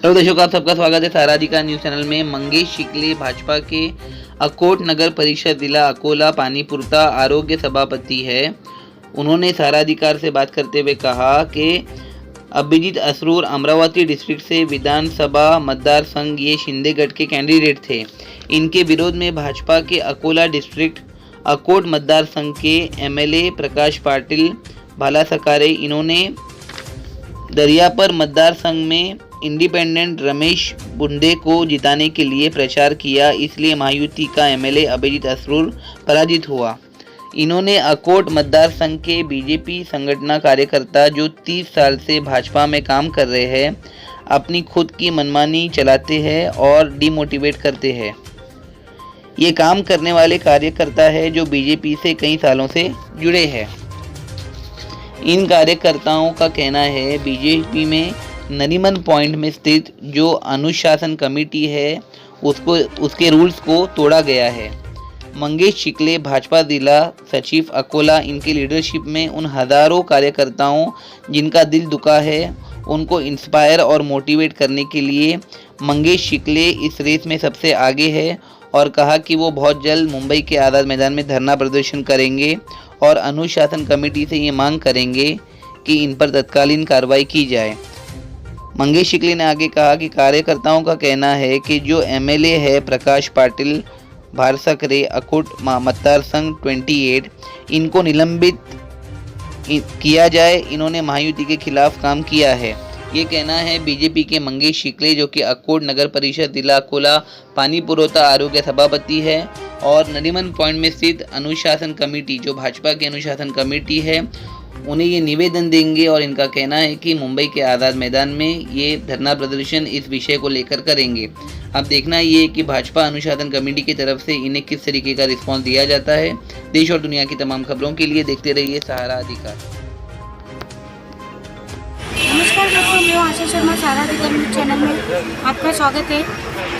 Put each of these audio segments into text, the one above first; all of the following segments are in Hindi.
हेलो दर्शकों, आप सबका स्वागत है सहारा अधिकार न्यूज चैनल में। मंगेश शिकले भाजपा के अकोट नगर परिषद जिला अकोला पानीपुरता आरोग्य सभापति है। उन्होंने सहारा अधिकार से बात करते हुए कहा कि अभिजीत असरूर अमरावती डिस्ट्रिक्ट से विधानसभा मतदार संघ ये शिंदेगढ़ के कैंडिडेट थे। इनके विरोध में भाजपा के अकोला डिस्ट्रिक्ट अकोट मतदार संघ के एमएलए प्रकाश पाटिल भालासकारे इन्होंने दरियापर मतदार संघ में इंडिपेंडेंट रमेश बुंडे को जिताने के लिए प्रचार किया, इसलिए महायुति का एमएलए अभिजीत असरूर पराजित हुआ। इन्होंने अकोट मतदार संघ के बीजेपी संगठन कार्यकर्ता जो 30 साल से भाजपा में काम कर रहे हैं, अपनी खुद की मनमानी चलाते हैं और डिमोटिवेट करते हैं। ये काम करने वाले कार्यकर्ता है जो बीजेपी से कई सालों से जुड़े हैं। इन कार्यकर्ताओं का कहना है बीजेपी में नरीमन पॉइंट में स्थित जो अनुशासन कमेटी है उसके रूल्स को तोड़ा गया है। मंगेश शिकले भाजपा जिला सचिव अकोला, इनकी लीडरशिप में उन हजारों कार्यकर्ताओं जिनका दिल दुखा है उनको इंस्पायर और मोटिवेट करने के लिए मंगेश शिकले इस रेस में सबसे आगे है और कहा कि वो बहुत जल्द मुंबई के आज़ाद मैदान में धरना प्रदर्शन करेंगे और अनुशासन कमेटी से ये मांग करेंगे कि इन पर तत्कालीन कार्रवाई की जाए। मंगेश शिकले ने आगे कहा कि कार्यकर्ताओं का कहना है कि जो एमएलए है प्रकाश पाटिल भालासकारे अकोट मतदार संघ 28, इनको निलंबित किया जाए। इन्होंने महायुति के खिलाफ काम किया है, ये कहना है बीजेपी के मंगेश शिकले जो कि अकोट नगर परिषद जिला अकोला पानीपुरता आरोग्य सभापति है और नरीमन पॉइंट में स्थित अनुशासन कमेटी जो भाजपा की अनुशासन कमेटी है उन्हें ये निवेदन देंगे और इनका कहना है कि मुंबई के आज़ाद मैदान में ये धरना प्रदर्शन इस विषय को लेकर करेंगे। अब देखना ये कि भाजपा अनुशासन कमेटी की तरफ से इन्हें किस तरीके का रिस्पांस दिया जाता है। देश और दुनिया की तमाम खबरों के लिए देखते रहिए सहारा अधिकार। नमस्कार दोस्तों, मैं आशा शर्मा सहारा अधिकार न्यूज चैनल में आपका स्वागत है।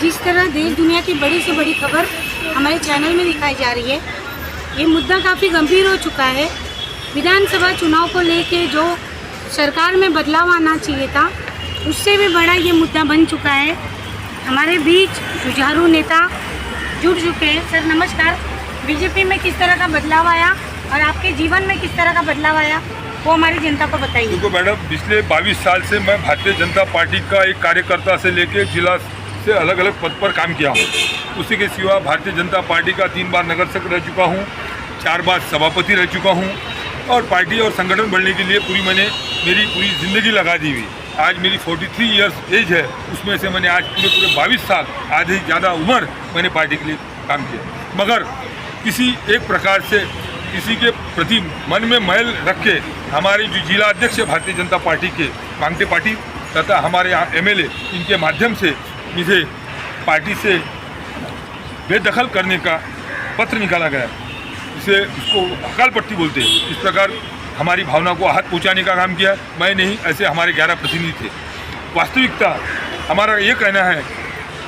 जिस तरह देश दुनिया की बड़ी से बड़ी खबर हमारे चैनल में दिखाई जा रही है, ये मुद्दा काफ़ी गंभीर हो चुका है। विधानसभा चुनाव को लेके जो सरकार में बदलाव आना चाहिए था उससे भी बड़ा ये मुद्दा बन चुका है। हमारे बीच जुझारू नेता जुड़ चुके हैं। सर नमस्कार, बीजेपी में किस तरह का बदलाव आया और आपके जीवन में किस तरह का बदलाव आया वो हमारी जनता को बताइए। देखो मैडम, पिछले 22 साल से मैं भारतीय जनता पार्टी का एक कार्यकर्ता से लेकर जिला से अलग अलग पद पर काम किया हूँ। उसी के सिवा भारतीय जनता पार्टी का 3 बार नगर सेवक रह चुका हूँ, 4 बार सभापति रह चुका हूँ और पार्टी और संगठन बढ़ने के लिए मैंने मेरी पूरी ज़िंदगी लगा दी हुई। आज मेरी 43 ईयर्स एज है, उसमें से मैंने आज पूरे 22 साल आधे ज़्यादा उम्र मैंने पार्टी के लिए काम किया। मगर किसी एक प्रकार से किसी के प्रति मन में मैल रख के हमारे जो जिला अध्यक्ष है भारतीय जनता पार्टी के कांग्रेस पार्टी तथा हमारे एमएलए, इनके माध्यम से मुझे पार्टी से बेदखल करने का पत्र निकाला गया। इसे उसको अकाल पट्टी बोलते हैं। इस प्रकार हमारी भावना को आहत पहुंचाने का काम किया। मैं नहीं, ऐसे हमारे 11 प्रतिनिधि थे। वास्तविकता हमारा ये कहना है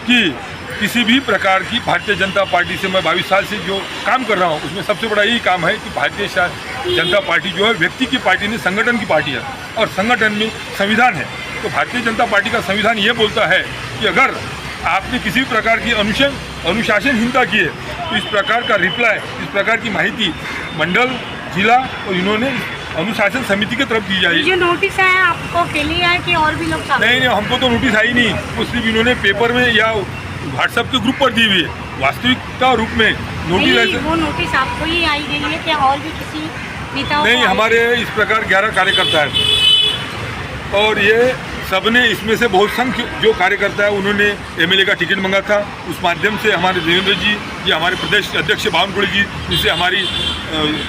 कि किसी भी प्रकार की भारतीय जनता पार्टी से मैं 22 साल से जो काम कर रहा हूँ उसमें सबसे बड़ा यही काम है कि भारतीय जनता पार्टी जो है व्यक्ति की पार्टी नहीं, संगठन की पार्टी है और संगठन में संविधान है। तो भारतीय जनता पार्टी का संविधान ये बोलता है कि अगर आपने किसी भी प्रकार की अनुशासनहीनता की है तो इस प्रकार का रिप्लाई, इस प्रकार की माहिती मंडल, जिला और इन्होंने अनुशासन समिति की तरफ दी जाएगी। जो नोटिस आया आपको के लिए है कि और भी लोग? नहीं, हमको तो नोटिस आई नहीं, वो सिर्फ इन्होंने पेपर में या व्हाट्सएप के ग्रुप पर दी हुई है। वास्तविकता रूप में नोटिस वो नोटिस आपको ही आई गई है क्या और भी किसी नेताओं? नहीं, हमारे इस प्रकार 11 कार्यकर्ता हैं और ये सबने इसमें से बहुत संख्य जो कार्यकर्ता है उन्होंने एमएलए का टिकट मांगा था। उस माध्यम से हमारे देवेंद्र जी, ये हमारे प्रदेश अध्यक्ष बावनकुड़ी जी, जिनसे हमारी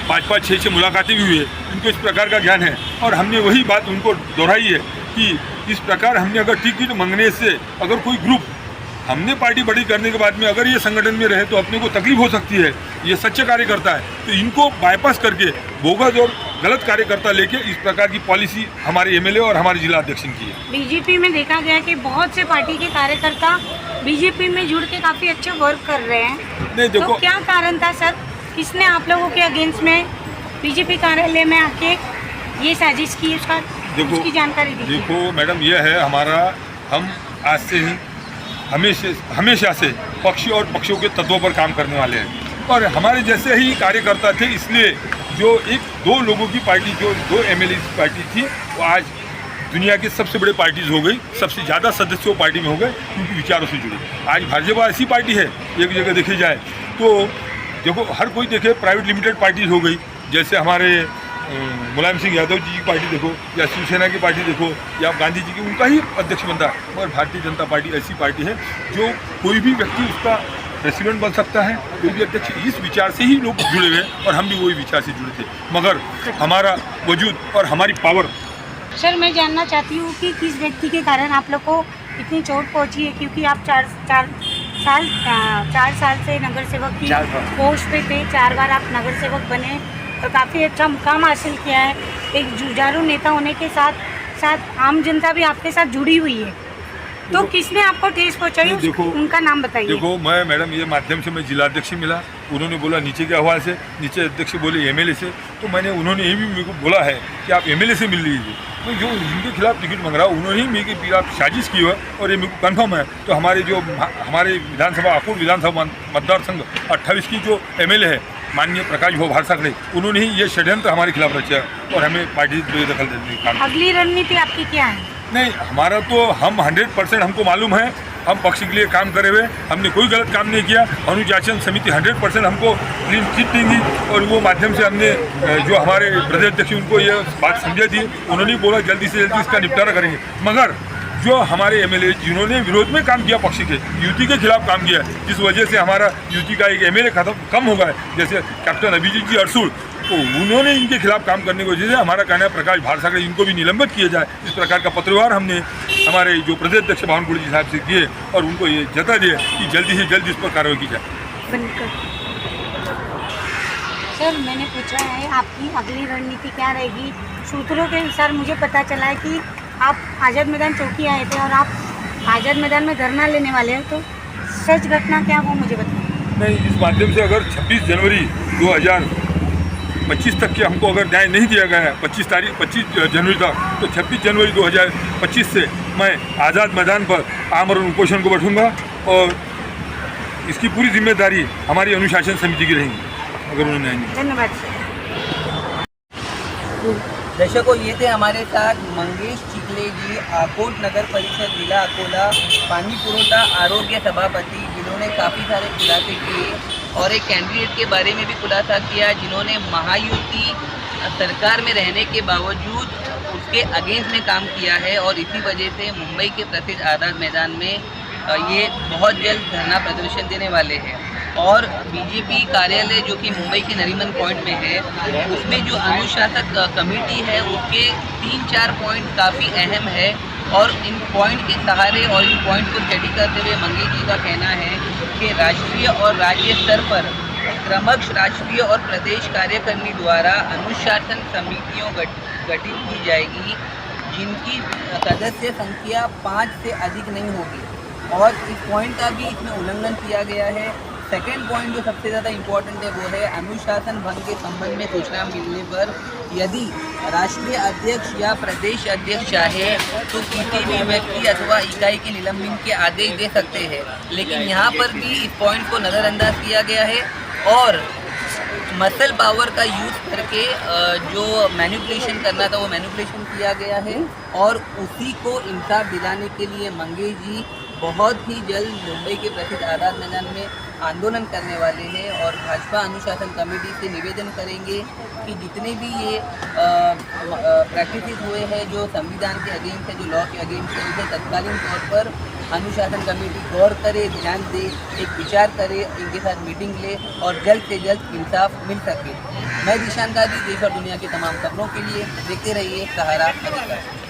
5-5, 6 मुलाकातें भी हुई है, इनको इस प्रकार का ज्ञान है और हमने वही बात उनको दोहराई है कि इस प्रकार हमने अगर टिकट मांगने से अगर कोई ग्रुप हमने पार्टी बड़ी करने के बाद में अगर ये संगठन में रहे तो अपने को तकलीफ हो सकती है। ये सच्चे कार्यकर्ता है, तो इनको बाईपास करके बोगस और गलत कार्यकर्ता लेके इस प्रकार की पॉलिसी हमारे एमएलए और हमारे जिला अध्यक्ष की है। बीजेपी में देखा गया कि बहुत से पार्टी के कार्यकर्ता बीजेपी में जुड़ के काफ़ी अच्छे वर्क कर रहे हैं। नहीं देखो, तो क्या कारण था सर, किसने आप लोगों के अगेंस्ट में बीजेपी कार्यालय में आके ये साजिश की, उसकी जानकारी दीजिए। देखो मैडम, ये है हमारा, हम आज से ही हमेशा से पक्ष और पक्षों के तत्वों पर काम करने वाले हैं और हमारे जैसे ही कार्यकर्ता थे, इसलिए जो दो लोगों की पार्टी, जो 2 MLA की पार्टी थी, वो आज दुनिया की सबसे बड़ी पार्टीज हो गई, सबसे ज़्यादा सदस्य वो पार्टी में हो गए क्योंकि विचारों से जुड़े। आज भाजपा ऐसी पार्टी है, एक जगह देखी जाए तो देखो हर कोई देखे प्राइवेट लिमिटेड पार्टीज हो गई, जैसे हमारे मुलायम सिंह यादव जी की पार्टी देखो या शिवसेना की पार्टी देखो या गांधी जी की, उनका ही अध्यक्ष बनता है। मगर भारतीय जनता पार्टी ऐसी पार्टी है जो कोई भी व्यक्ति उसका प्रेसिडेंट बन सकता है, कोई भी अध्यक्ष। इस विचार से ही लोग जुड़े हुए और हम भी वही विचार से जुड़े थे, मगर हमारा वजूद और हमारी पावर। सर, मैं जानना चाहती हूँ कि किस व्यक्ति के कारण आप लोग को इतनी चोट पहुँची है, क्योंकि आप 4 साल से नगर सेवक की पोस्ट पे थे, 4 बार आप नगर सेवक बने और काफ़ी अच्छा मुकाम हासिल किया है। एक जुझारू नेता होने के साथ साथ आम जनता भी आपके साथ जुड़ी हुई है, तो किसने आपको ठेस पहुँचाई, उनका नाम बताइए। देखो मैं मैडम ये माध्यम से मैं जिलाध्यक्ष मिला, उन्होंने बोला नीचे के हवाले से, नीचे अध्यक्ष बोले MLA से, तो उन्होंने ये भी मेरे को बोला है कि आप MLA से मिल लीजिए। तो जो जिनके खिलाफ टिकट मांग रहा उन्होंने ही मेरे खिलाफ साजिश की है और ये मेरे को कन्फर्म है। तो हमारे विधानसभा अकोट विधानसभा मतदार संघ 28 की जो MLA है माननीय प्रकाश भाऊ भाटसागड़े, उन्होंने ही ये षड्यंत्र हमारे खिलाफ रचा और हमें पार्टी बेदखल देने का। अगली रणनीति आपकी क्या है? नहीं, हमारा तो हम 100% हमको मालूम है, हम पक्ष के लिए काम करे हुए, हमने कोई गलत काम नहीं किया। अनुशासन समिति 100% हमको क्लीन चिट देंगी और वो माध्यम से हमने जो हमारे प्रदेश अध्यक्ष उनको ये बात समझा दी, उन्होंने बोला जल्दी से जल्दी इसका निपटारा करेंगे। मगर जो हमारे MLA जिन्होंने विरोध में काम किया, पक्ष के युति के खिलाफ काम किया, जिस वजह से हमारा युति का एक MLA कम हो गया है, जैसे कैप्टन अभिजीत जी अरसुल, तो उन्होंने इनके खिलाफ काम करने की वजह से हमारा कहना है प्रकाश भाटसागड़े इनको भी निलंबित किया जाए। इस प्रकार का पत्रव्यवहार हमने हमारे जो प्रदेश अध्यक्ष बावनकुड़ी जी साहब से किए और उनको ये जता दिए कि जल्दी से जल्दी इस पर कार्रवाई की जाए। सर, मैंने पूछा है आपकी अगली रणनीति क्या रहेगी। सूत्रों के अनुसार मुझे पता चला है कि आप आज़ाद मैदान चौकी आए थे और आप आज़ाद मैदान में धरना लेने वाले हैं, तो सच घटना क्या वो मुझे बताइए। नहीं, इस माध्यम से अगर 26 जनवरी 2025 तक के हमको अगर न्याय नहीं दिया गया है, 25 जनवरी तक, तो 26 जनवरी 2025 से मैं आज़ाद मैदान पर आमरण उपोषण को बैठूंगा और इसकी पूरी जिम्मेदारी हमारी अनुशासन समिति की रहेगी अगर उन्होंने न्याय नहीं। धन्यवाद सर। दर्शकों, ये थे हमारे साथ मंगेश चिखले जी, आकोट नगर परिषद जिला अकोला पानी पुरोठा आरोग्य सभापति, जिन्होंने काफ़ी सारे खुलासे किए और एक कैंडिडेट के बारे में भी खुलासा किया जिन्होंने महायुति सरकार में रहने के बावजूद उसके अगेंस्ट में काम किया है और इसी वजह से मुंबई के प्रसिद्ध आज़ाद मैदान में ये बहुत जल्द धरना प्रदर्शन देने वाले हैं। और बीजेपी कार्यालय जो कि मुंबई के नरीमन पॉइंट में है, उसमें जो अनुशासक कमेटी है उसके 3-4 पॉइंट काफ़ी अहम है और इन पॉइंट के सहारे और इन पॉइंट को स्टडी करते हुए मंगेश जी का कहना है कि राष्ट्रीय और राज्य स्तर पर क्रमश राष्ट्रीय और प्रदेश कार्यकारिणी द्वारा अनुशासन समितियों गठित की जाएगी जिनकी सदस्य संख्या 5 से अधिक नहीं होगी और इस पॉइंट का भी इसमें उल्लंघन किया गया है। सेकेंड पॉइंट जो सबसे ज़्यादा इम्पोर्टेंट है वो है अनुशासन भंग के संबंध में सूचना मिलने पर यदि राष्ट्रीय अध्यक्ष या प्रदेश अध्यक्ष चाहे तो किसी भी व्यक्ति अथवा इकाई के निलंबन के आदेश दे सकते हैं, लेकिन यहाँ पर भी इस पॉइंट को नज़रअंदाज किया गया है और मसल पावर का यूज़ करके जो मैनिपुलेशन करना था वो मैनिपुलेशन किया गया है और उसी को इंसाफ दिलाने के लिए मंगेश जी बहुत ही जल्द मुंबई के प्रसिद्ध आज़ाद मैदान में आंदोलन करने वाले हैं और भाजपा अनुशासन कमेटी से निवेदन करेंगे कि जितने भी ये प्रैक्टिस हुए हैं जो संविधान के अगेंस्ट है, जो लॉ के अगेंस्ट है, उसे तत्कालीन तौर पर अनुशासन कमेटी गौर करे, ध्यान दे, एक विचार करे, इनके साथ मीटिंग ले और जल्द से जल्द इंसाफ मिल सके। मैं दिशान गाजी, देश और दुनिया की तमाम खबरों के लिए देखते रहिए सहारा अधिकार।